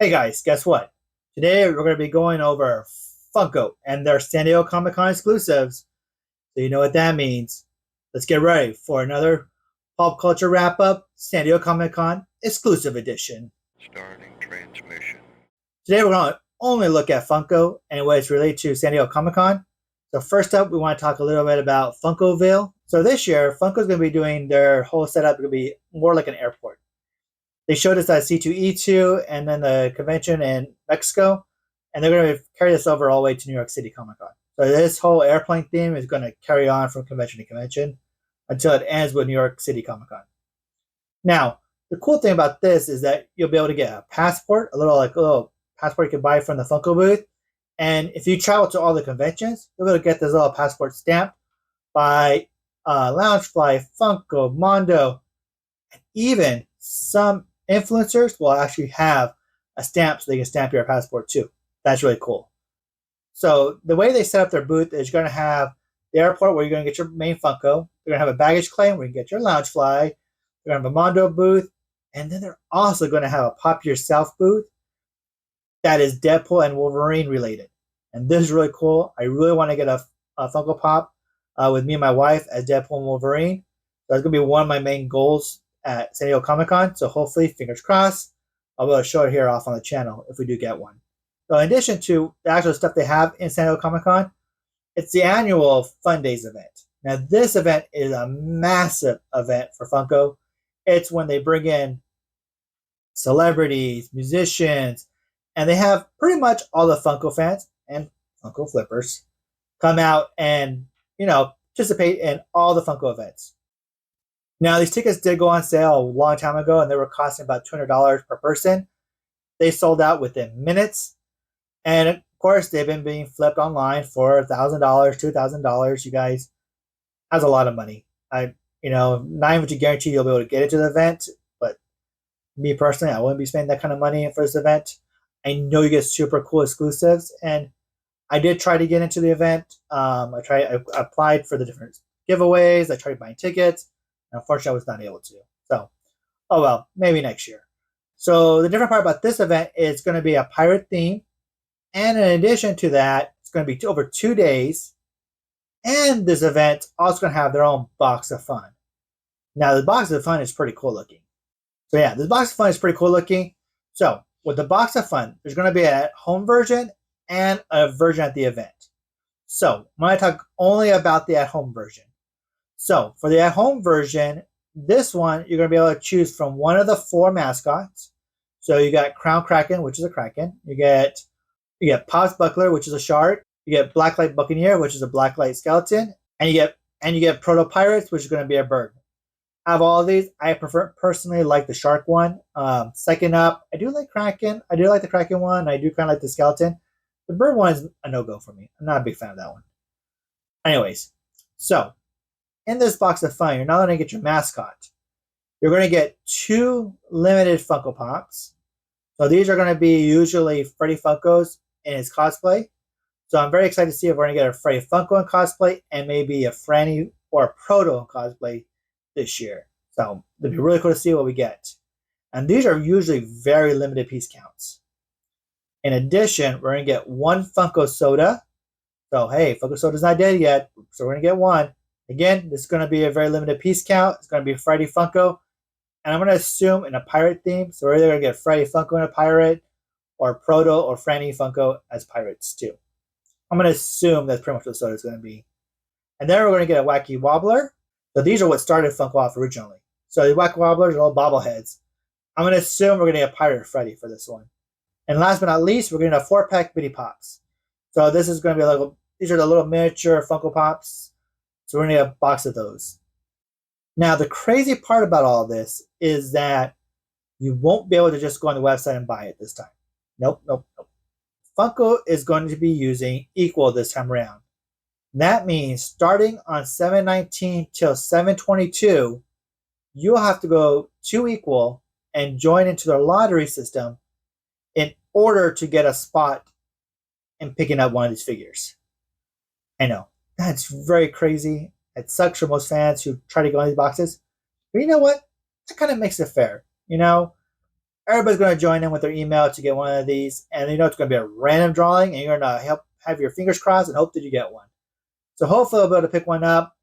Hey guys, guess what? Today we're going to be going over Funko and their San Diego Comic Con exclusives. So you know what that means. Let's get ready for another pop culture wrap up San Diego Comic Con exclusive edition. Starting transmission. Today we're going to only look at Funko and what it's related to San Diego Comic Con. So first up, we want to talk a little bit about Funkoville. So this year, Funko's going to be doing their whole setup. It's going to be more like an airport. They showed us at C2E2 and then the convention in Mexico, and they're going to carry this over all the way to New York City Comic Con. So this whole airplane theme is going to carry on from convention to convention until it ends with New York City Comic Con. Now, the cool thing about this is that you'll be able to get a passport, a little passport you can buy from the Funko booth. And if you travel to all the conventions, you'll be able to get this little passport stamped by Loungefly, Funko, Mondo, and even some influencers will actually have a stamp so they can stamp your passport too. That's really cool. So the way they set up their booth is you're going to have the airport where you're going to get your main Funko. You're going to have a baggage claim where you can get your Loungefly. You're going to have a Mondo booth. And then they're also going to have a Pop Yourself booth that is Deadpool and Wolverine related. And this is really cool. I really want to get a Funko Pop with me and my wife as Deadpool and Wolverine. So that's going to be one of my main goals at San Diego Comic Con. So hopefully, fingers crossed, I'll be able to show it here off on the channel if we do get one. So in addition to the actual stuff they have in San Diego Comic Con, it's the annual Fun Days event. Now this event is a massive event for Funko. It's when they bring in celebrities, musicians, and they have pretty much all the Funko fans and Funko flippers come out and, participate in all the Funko events. Now, these tickets did go on sale a long time ago, and they were costing about $200 per person. They sold out within minutes. And, of course, they've been being flipped online for $1,000, $2,000. You guys, that's a lot of money. Not even to guarantee you'll be able to get into the event, but me personally, I wouldn't be spending that kind of money for this event. I know you get super cool exclusives, and I did try to get into the event. I applied for the different giveaways. I tried buying tickets. Unfortunately, I was not able to. So, oh well, maybe next year. So the different part about this event is it's going to be a pirate theme. And in addition to that, it's going to be over 2 days. And this event also going to have their own box of fun. Now, the box of fun is pretty cool looking. So yeah, this box of fun is pretty cool looking. So with the box of fun, there's going to be an at-home version and a version at the event. So I'm going to talk only about the at-home version. So for the at-home version, this one, you're going to be able to choose from one of the 4 mascots. So you got Crown Kraken, which is a kraken. You get Pops Buckler, which is a shark. You get Blacklight Buccaneer, which is a blacklight skeleton. And you get Proto Pirates, which is going to be a bird. Out of all of these, I personally like the shark one. Second up, I do like Kraken. I do like the Kraken one. I do kind of like the skeleton. The bird one is a no-go for me. I'm not a big fan of that one. Anyways, so in this box of fun, you're not going to get your mascot. You're going to get 2 limited Funko Pops. So these are going to be usually Freddy Funkos in his cosplay. So I'm very excited to see if we're going to get a Freddy Funko in cosplay and maybe a Franny or a Proto in cosplay this year. So it'll be really cool to see what we get. And these are usually very limited piece counts. In addition, we're going to get 1 Funko Soda. So hey, Funko Soda's not dead yet, so we're going to get 1. Again, this is going to be a very limited piece count. It's going to be Freddy Funko. And I'm going to assume in a pirate theme. So we're either going to get Freddy Funko in a pirate or Proto or Franny Funko as pirates too. I'm going to assume that's pretty much what the soda is going to be. And then we're going to get a Wacky Wobbler. So these are what started Funko off originally. So the Wacky Wobblers are all bobbleheads. I'm going to assume we're going to get Pirate Freddy for this one. And last but not least, we're going to get a 4-pack Bitty Pops. So this is going to be these are the little miniature Funko Pops. So we're going to get a box of those. Now, the crazy part about all this is that you won't be able to just go on the website and buy it this time. Nope. Funko is going to be using Equal this time around. That means starting on 7/19 till 7/22, you'll have to go to Equal and join into their lottery system in order to get a spot in picking up one of these figures. I know. That's very crazy. It sucks for most fans who try to go in these boxes. But you know what? That kind of makes it fair. Everybody's going to join in with their email to get one of these, and you know it's going to be a random drawing, and you're going to have your fingers crossed and hope that you get one. So hopefully I'll be able to pick one up.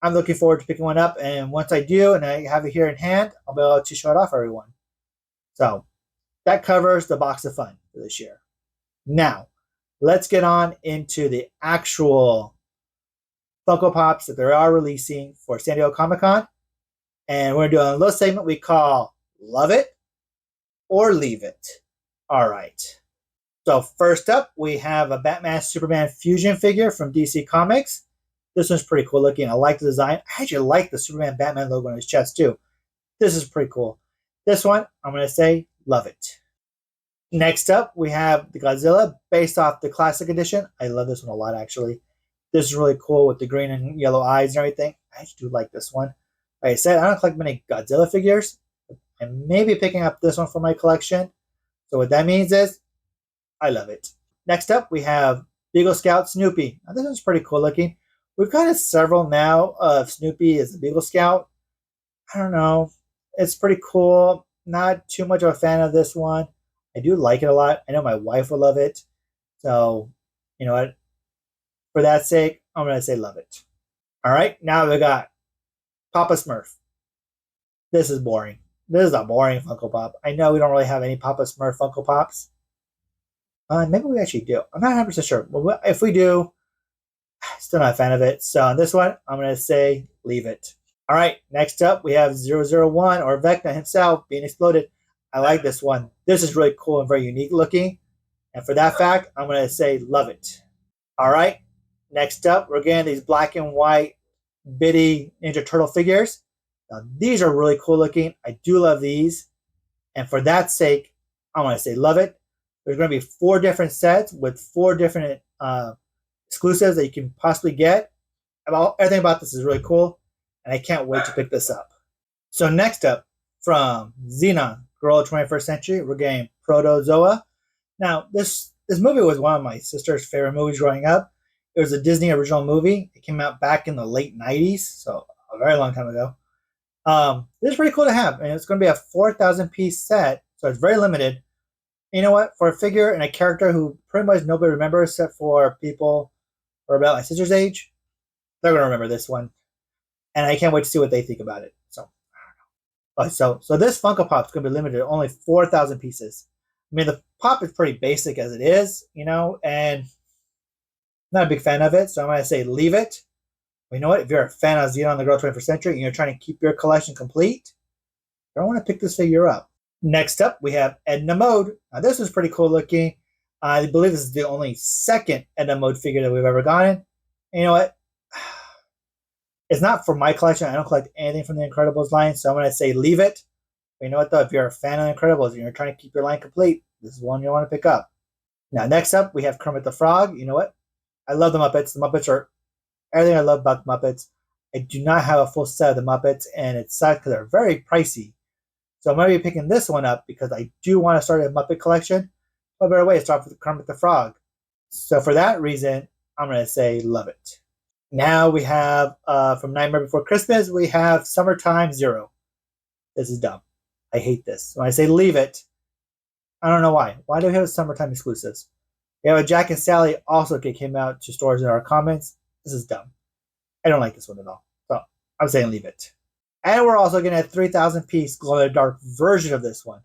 I'm looking forward to picking one up, and once I do and I have it here in hand, I'll be able to show it off for everyone. So that covers the box of fun for this year. Now, let's get on into the actual Funko Pops that they are releasing for San Diego Comic-Con. And we're doing a little segment we call Love It or Leave It. All right. So first up, we have a Batman-Superman fusion figure from DC Comics. This one's pretty cool looking. I like the design. I actually like the Superman-Batman logo on his chest too. This is pretty cool. This one, I'm going to say love it. Next up, we have the Godzilla based off the Classic Edition. I love this one a lot, actually. This is really cool with the green and yellow eyes and everything. I do like this one. Like I said, I don't collect many Godzilla figures. I may be picking up this one for my collection. So what that means is, I love it. Next up, we have Beagle Scout Snoopy. Now, this one's pretty cool looking. We've got several now of Snoopy as a Beagle Scout. I don't know. It's pretty cool. Not too much of a fan of this one. I do like it a lot. I know my wife will love it. So, you know what? For that sake, I'm going to say love it. All right, now we got Papa Smurf. This is boring. This is a boring Funko Pop. I know we don't really have any Papa Smurf Funko Pops. Maybe we actually do. I'm not 100% sure. Well, if we do, still not a fan of it. So on this one, I'm going to say leave it. All right, next up, we have 001 or Vecna himself being exploded. I like this one. This is really cool and very unique looking. And for that fact, I'm going to say love it. All right, next up, we're getting these black and white bitty Ninja Turtle figures. Now, these are really cool looking. I do love these. And for that sake, I'm going to say love it. There's going to be 4 different sets with 4 different exclusives that you can possibly get. Everything about this is really cool, and I can't wait to pick this up. So next up, from Xenon, Girl of the 21st Century, we're getting Protozoa. Now, this movie was one of my sister's favorite movies growing up. It was a Disney original movie. It came out back in the late 90s, so a very long time ago. This is pretty cool to have, and it's going to be a 4,000-piece set, so it's very limited. You know what? For a figure and a character who pretty much nobody remembers except for people who are about my sister's age, they're going to remember this one. And I can't wait to see what they think about it. So, I don't know. So this Funko Pop is going to be limited to only 4,000 pieces. I mean, the pop is pretty basic as it is, you know, and I'm not a big fan of it. So I'm going to say leave it. But you know what? If you're a fan of Xenon the Girl of the 21st Century and you're trying to keep your collection complete, you don't want to pick this figure up. Next up, we have Edna Mode. Now, this is pretty cool looking. I believe this is the only second Edna Mode figure that we've ever gotten. And you know what? It's not for my collection. I don't collect anything from the Incredibles line, so I'm going to say leave it. But you know what, though? If you're a fan of the Incredibles and you're trying to keep your line complete, this is one you want to pick up. Now, next up, we have Kermit the Frog. You know what? I love the Muppets. The Muppets are everything I love about the Muppets. I do not have a full set of the Muppets, and it sucks because they're very pricey. So I'm going to be picking this one up because I do want to start a Muppet collection. What better way to start with Kermit the Frog? So for that reason, I'm going to say love it. Now we have, from Nightmare Before Christmas, we have Summertime Zero. This is dumb. I hate this. When I say leave it, I don't know why. Why do we have summertime exclusives? We have a Jack and Sally also came out to stores in our comments. This is dumb. I don't like this one at all. So I'm saying leave it. And we're also getting a 3,000-piece glow-in-the-dark version of this one.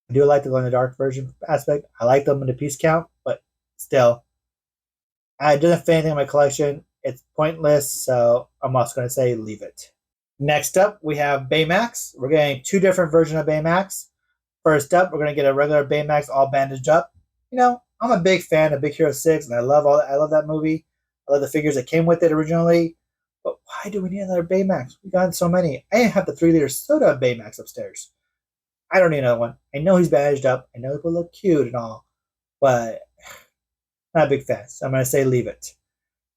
I do like the glow-in-the-dark version aspect. I like them in the piece count, but still, it doesn't fit anything in my collection. It's pointless, so I'm also going to say leave it. Next up, we have Baymax. We're getting 2 different versions of Baymax. First up, we're going to get a regular Baymax all bandaged up. You know, I'm a big fan of Big Hero 6, and I love that movie. I love the figures that came with it originally. But why do we need another Baymax? We've gotten so many. I have the 3-liter soda of Baymax upstairs. I don't need another one. I know he's bandaged up. I know he will look cute and all. But not a big fan. So I'm going to say leave it.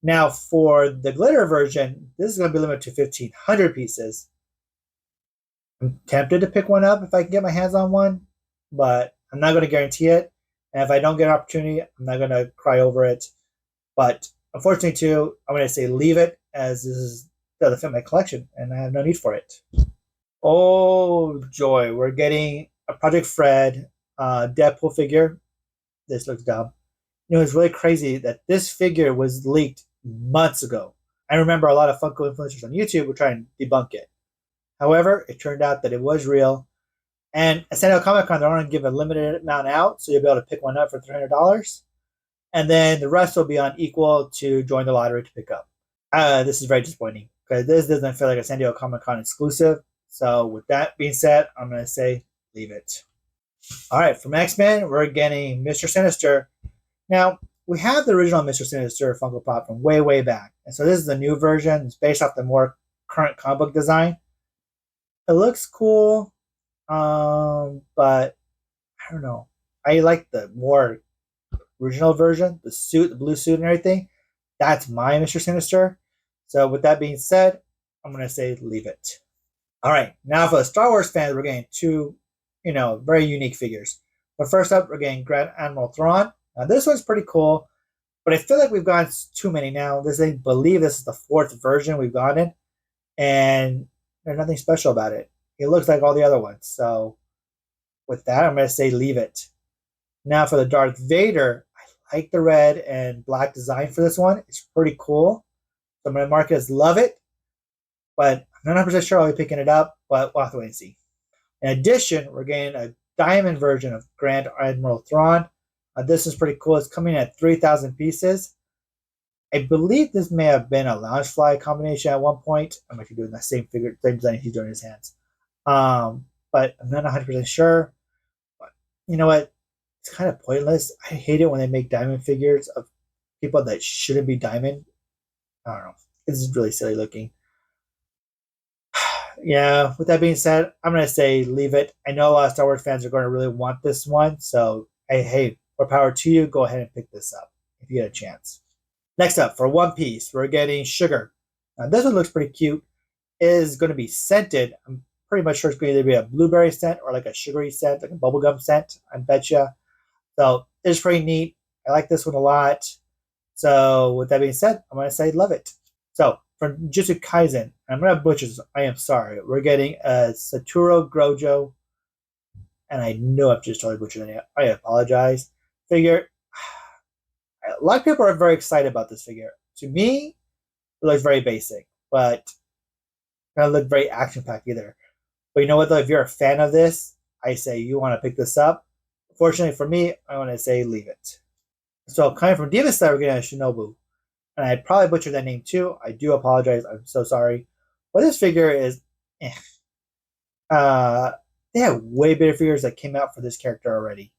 Now, for the glitter version, this is going to be limited to 1,500 pieces. I'm tempted to pick one up if I can get my hands on one. But I'm not going to guarantee it. And if I don't get an opportunity, I'm not going to cry over it. But unfortunately, too, I'm going to say leave it, as this doesn't fit my collection, and I have no need for it. Oh, joy. We're getting a Project Fred Deadpool figure. This looks dumb. It's really crazy that this figure was leaked months ago. I remember a lot of Funko influencers on YouTube were trying to debunk it. However, it turned out that it was real. And at San Diego Comic Con, they're going to give a limited amount out, so you'll be able to pick one up for $300. And then the rest will be on equal to join the lottery to pick up. This is very disappointing because this doesn't feel like a San Diego Comic Con exclusive. So with that being said, I'm going to say leave it. All right, from X-Men, we're getting Mr. Sinister. Now, we have the original Mr. Sinister Funko Pop from way, way back. And so this is the new version. It's based off the more current comic book design. It looks cool, but I don't know. I like the more original version, the suit, the blue suit and everything. That's my Mr. Sinister. So with that being said, I'm going to say leave it. All right, now for the Star Wars fans, we're getting two, very unique figures. But first up, we're getting Grand Admiral Thrawn. Now this one's pretty cool, but I feel like we've gotten too many now. I believe this is the fourth version we've gotten, and there's nothing special about it. It looks like all the other ones. So with that, I'm going to say leave it. Now for the Darth Vader, I like the red and black design for this one. It's pretty cool. So I'm going to mark it as love it, but I'm not 100% sure I'll be picking it up, but we'll have to wait and see. In addition, we're getting a diamond version of Grand Admiral Thrawn. This is pretty cool. It's coming at 3,000 pieces. I believe this may have been a Loungefly combination at one point. I'm actually doing the same figure, same design he's doing in his hands. But I'm not 100% sure. But you know what? It's kind of pointless. I hate it when they make diamond figures of people that shouldn't be diamond. I don't know. It's really silly looking. Yeah, with that being said, I'm going to say leave it. I know a lot of Star Wars fans are going to really want this one. So, hey, more power to you. Go ahead and pick this up if you get a chance. Next up, for One Piece, we're getting Sugar. Now, this one looks pretty cute. It is going to be scented. I'm pretty much sure it's going to either be a blueberry scent or like a sugary scent, like a bubblegum scent, I betcha. So, it's pretty neat. I like this one a lot. So, with that being said, I'm going to say love it. So, for Jujutsu Kaisen, I'm going to butcher this. I am sorry. We're getting a Satoru Gojo. And I know I've just totally butchered it. I apologize. Figure. A lot of people are very excited about this figure. To me, it looks very basic, but it doesn't look very action-packed either. But you know what, though? If you're a fan of this, I say you want to pick this up. Fortunately for me, I want to say leave it. So coming from Demon Slayer, we're getting a Shinobu. And I probably butchered that name too. I do apologize. I'm so sorry. But this figure is they have way better figures that came out for this character already.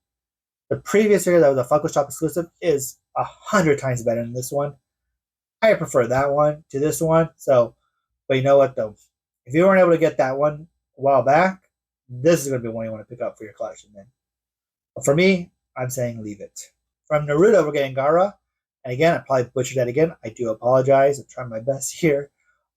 The previous figure that was a Funko Shop exclusive is 100 times better than this one. I prefer that one to this one. So, but you know what though? If you weren't able to get that one a while back, this is going to be one you want to pick up for your collection then. But for me, I'm saying leave it. From Naruto, we're getting Gaara. And again, I probably butchered that again. I do apologize. I'm trying my best here.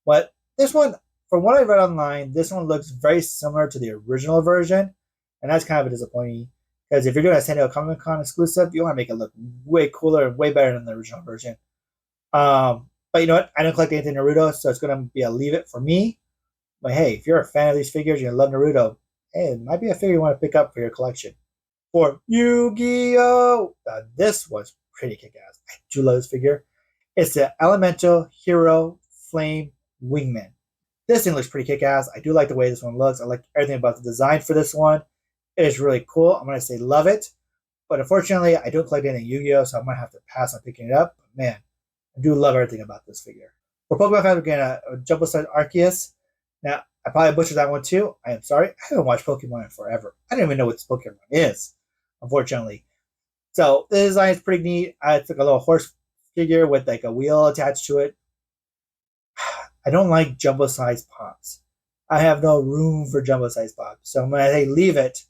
But this one, from what I read online, this one looks very similar to the original version. And that's kind of a disappointing. Because if you're doing a San Diego Comic Con exclusive, you want to make it look way cooler and way better than the original version. But you know what? I don't collect anything Naruto, so it's going to be a leave it for me. But hey, if you're a fan of these figures and you love Naruto, hey, it might be a figure you want to pick up for your collection. For Yu-Gi-Oh! This was pretty kick-ass. I do love this figure. It's the Elemental Hero Flame Wingman. This thing looks pretty kick-ass. I do like the way this one looks. I like everything about the design for this one. It is really cool. I'm going to say love it. But unfortunately, I don't collect anything Yu-Gi-Oh! So I might have to pass on picking it up. But man, I do love everything about this figure. For Pokemon fans, we're getting a Jumbo-sized Arceus. Now, I probably butchered that one too. I am sorry. I haven't watched Pokemon in forever. I don't even know what this Pokemon is, unfortunately. So the design is pretty neat. It's like a little horse figure with like a wheel attached to it. I don't like jumbo-sized pops. I have no room for jumbo-sized pops. So I'm going to say leave it.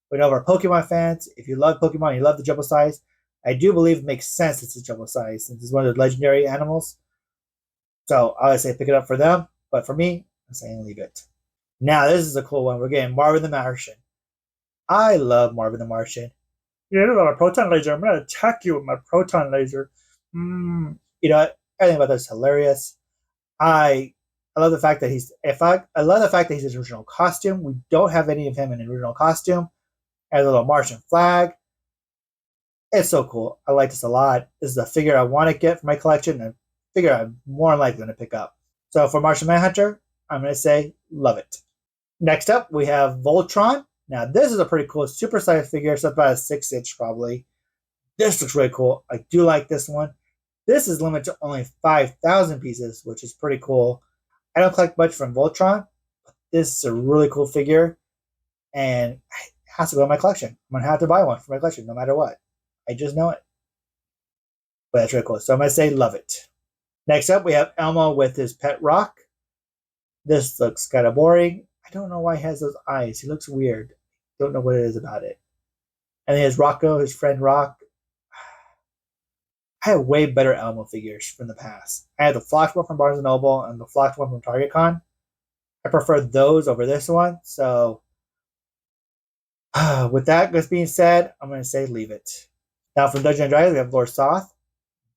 But over Pokemon fans, if you love Pokemon, you love the jumbo size, I do believe it makes sense it's a jumbo size since it's one of the legendary animals. So I would say pick it up for them. But for me, I'm saying leave it. Now, this is a cool one. We're getting Marvin the Martian. I love Marvin the Martian. You know, a proton laser. I'm going to attack you with my proton laser. You know, everything about this is hilarious. I love the fact that he's. I love the fact that he's his original costume. We don't have any of him in an original costume, Has a little Martian flag. It's so cool. I like this a lot. This is a figure I want to get for my collection and a figure I'm more likely going to pick up. So for Martian Manhunter, I'm going to say love it. Next up, we have Voltron. Now this is a pretty cool super-sized figure. It's about a 6-inch probably. This looks really cool. I do like this one. This is limited to only 5,000 pieces, which is pretty cool. I don't collect much from Voltron, but this is a really cool figure, and it has to go in my collection. I'm going to have to buy one for my collection no matter what. I just know it. But that's really cool. So I'm going to say love it. Next up, we have Elmo with his pet rock. This looks kind of boring. I don't know why he has those eyes. He looks weird. Don't know what it is about it. And then he has Rocco, his friend Rock. I have way better Elmo figures from the past. I had the Flocked one from Barnes & Noble and the Flocked one from Target Con. I prefer those over this one. So with that being said, I'm going to say leave it. Now from Dungeons & Dragons, we have Lord Soth.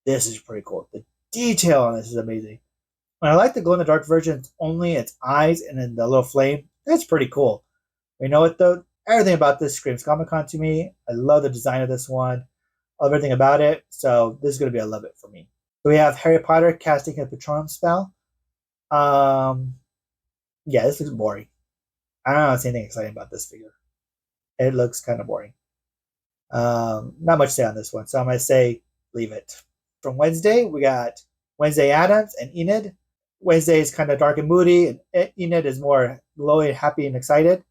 This is pretty cool. The detail on this is amazing. And I like the glow-in-the-dark version. It's only its eyes and then the little flame. That's pretty cool. You know what, though? Everything about this screams Comic-Con to me. I love the design of this one. I love everything about it. So this is going to be a love it for me. So we have Harry Potter casting a Patronum spell. Yeah, this looks boring. I don't see anything exciting about this figure. It looks kind of boring. Not much to say on this one. So I'm going to say leave it. From Wednesday, we got Wednesday Addams and Enid. Wednesday is kind of dark and moody, and Enid is more glowy, happy, and excited.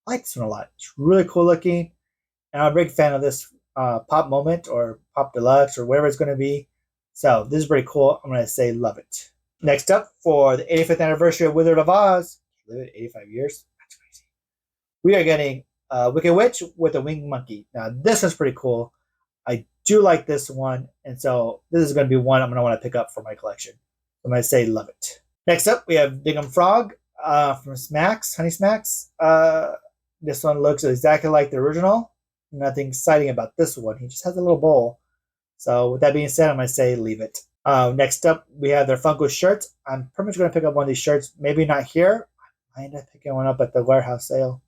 I like this one a lot. It's really cool looking, and I'm a big fan of this Pop Moment or Pop Deluxe or whatever it's going to be. So this is pretty cool. I'm going to say love it. Next up, for the 85th anniversary of Wizard of Oz, live it 85 years. That's crazy. We are getting Wicked Witch with a winged monkey. Now this is pretty cool. I do like this one, and so this is going to be one I'm going to want to pick up for my collection. I'm going to say love it. Next up, we have Diggum Frog from Smacks, Honey Smacks. This one looks exactly like the original. Nothing exciting about this one. He just has a little bowl. So with that being said, I'm going to say leave it. Next up, we have their Funko shirts. I'm pretty much going to pick up one of these shirts. Maybe not here. I might end up picking one up at the warehouse sale.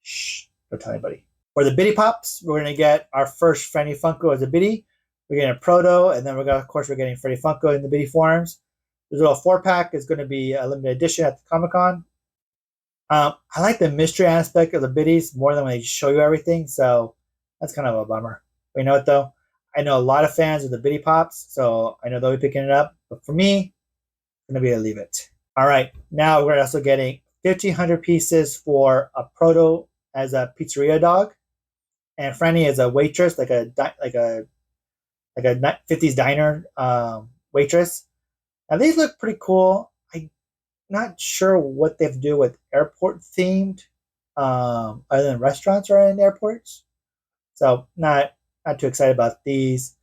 Shh, don't tell anybody. For the Biddy Pops, we're going to get our first Freddy Funko as a Biddy. We're getting a Proto, and then of course, we're getting Freddy Funko in the Biddy forms. This little 4-pack is going to be a limited edition at the Comic-Con. I like the mystery aspect of the Biddies more than when they show you everything, so that's kind of a bummer. But you know what, though? I know a lot of fans of the Biddy Pops, so I know they'll be picking it up. But for me, it's going to be a leave it. All right, now we're also getting 1,500 pieces for a Proto as a pizzeria dog, and Franny as a waitress, like a 50s diner waitress. Now these look pretty cool. I'm not sure what they have to do with airport themed, other than restaurants are in airports. So not too excited about these.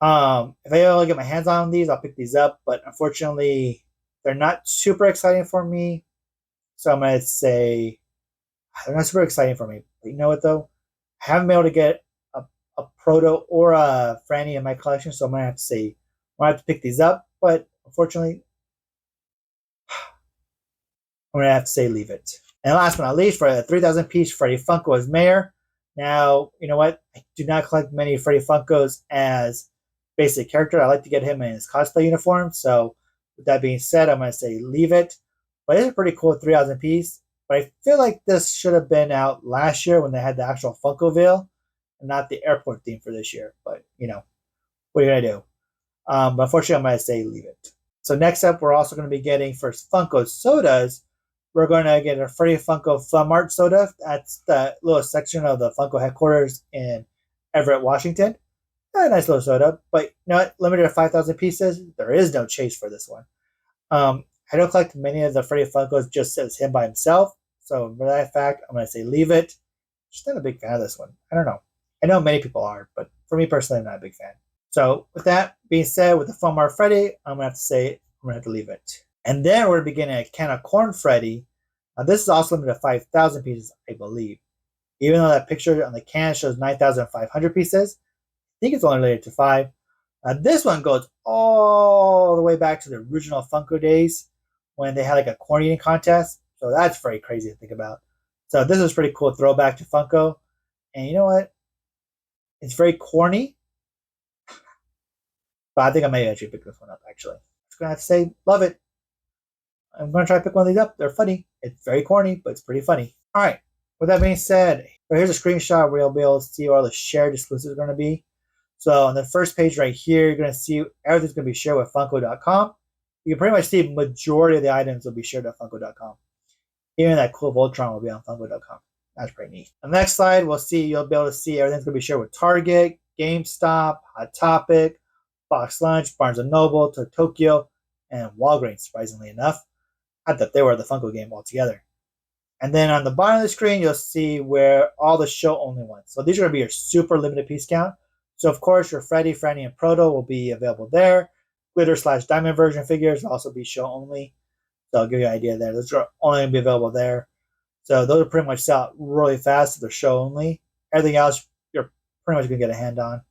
If I only get my hands on these, I'll pick these up. But unfortunately, they're not super exciting for me. So I'm gonna say they're not super exciting for me. But you know what though? I haven't been able to get a Proto or a Franny in my collection, so I'm gonna have to say I'm gonna have to pick these up. But unfortunately, I'm gonna have to say leave it. And last but not least, for a 3,000 piece Freddy Funko as Mayor. Now, you know what? I do not collect many Freddy Funkos as basic character. I like to get him in his cosplay uniform. So with that being said, I'm gonna say leave it. But it's a pretty cool 3,000 piece. But I feel like this should have been out last year when they had the actual Funko Veil, and not the airport theme for this year. But you know, what are you gonna do? But unfortunately, I'm gonna say leave it. So next up, we're also going to be getting for Funko sodas. We're going to get a Freddy Funko Fun Mart soda. That's the little section of the Funko headquarters in Everett, Washington. A nice little soda, but you know what? Limited to 5,000 pieces. There is no chase for this one. I don't collect many of the Freddy Funkos just as him by himself. So for that fact, I'm going to say leave it. Just not a big fan of this one. I don't know. I know many people are, but for me personally, I'm not a big fan. So with that being said, with the Fun Mart Freddy, I'm going to have to say I'm going to have to leave it. And then we're going to be getting a can of corn Freddy. Now this is also limited to 5,000 pieces, I believe. Even though that picture on the can shows 9,500 pieces, I think it's only related to 5. This one goes all the way back to the original Funko days when they had like a corn eating contest. So that's very crazy to think about. So this is pretty cool throwback to Funko. And you know what? It's very corny, but I think I may actually pick this one up, actually. I'm just going to have to say, love it. I'm going to try to pick one of these up. They're funny. It's very corny, but it's pretty funny. All right. With that being said, here's a screenshot where you'll be able to see where all the shared exclusives are going to be. So on the first page right here, you're going to see everything's going to be shared with Funko.com. You can pretty much see majority of the items will be shared at Funko.com. Even that cool Voltron will be on Funko.com. That's pretty neat. On the next slide, you'll be able to see everything's going to be shared with Target, GameStop, Hot Topic, Box Lunch, Barnes & Noble, Tokyo, and Walgreens, surprisingly enough. I thought they were the Funko game altogether. And then on the bottom of the screen, you'll see where all the show-only ones. So these are going to be your super limited piece count. So, of course, your Freddy, Franny, and Proto will be available there. Glitter/diamond version figures will also be show-only. So I'll give you an idea there. Those are only going to be available there. So those are pretty much sell out really fast if they're show-only. Everything else, you're pretty much going to get a hand on.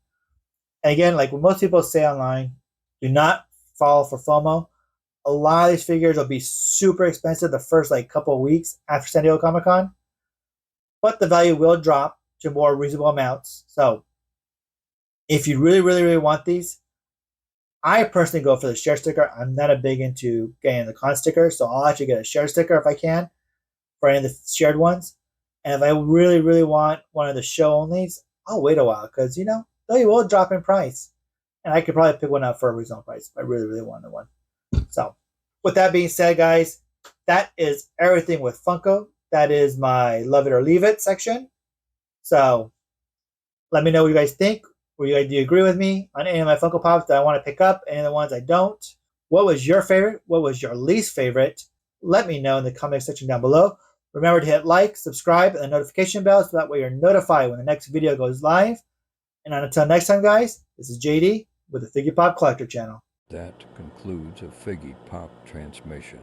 And again, like what most people say online, do not fall for FOMO. A lot of these figures will be super expensive the first couple of weeks after San Diego Comic-Con, but the value will drop to more reasonable amounts. So if you really, really, really want these, I personally go for the share sticker. I'm not a big into getting the con sticker, so I'll actually get a share sticker if I can for any of the shared ones. And if I really, really want one of the show onlys, I'll wait a while because they will drop in price, and I could probably pick one up for a reasonable price if I really, really wanted one. So, with that being said, guys, that is everything with Funko. That is my love it or leave it section. So, let me know what you guys think. Do you agree with me on any of my Funko Pops that I want to pick up? Any of the ones I don't? What was your favorite? What was your least favorite? Let me know in the comment section down below. Remember to hit like, subscribe, and the notification bell so that way you're notified when the next video goes live. And until next time, guys, this is JD with the Figgy Pop Collector channel. That concludes a Figgy Pop transmission.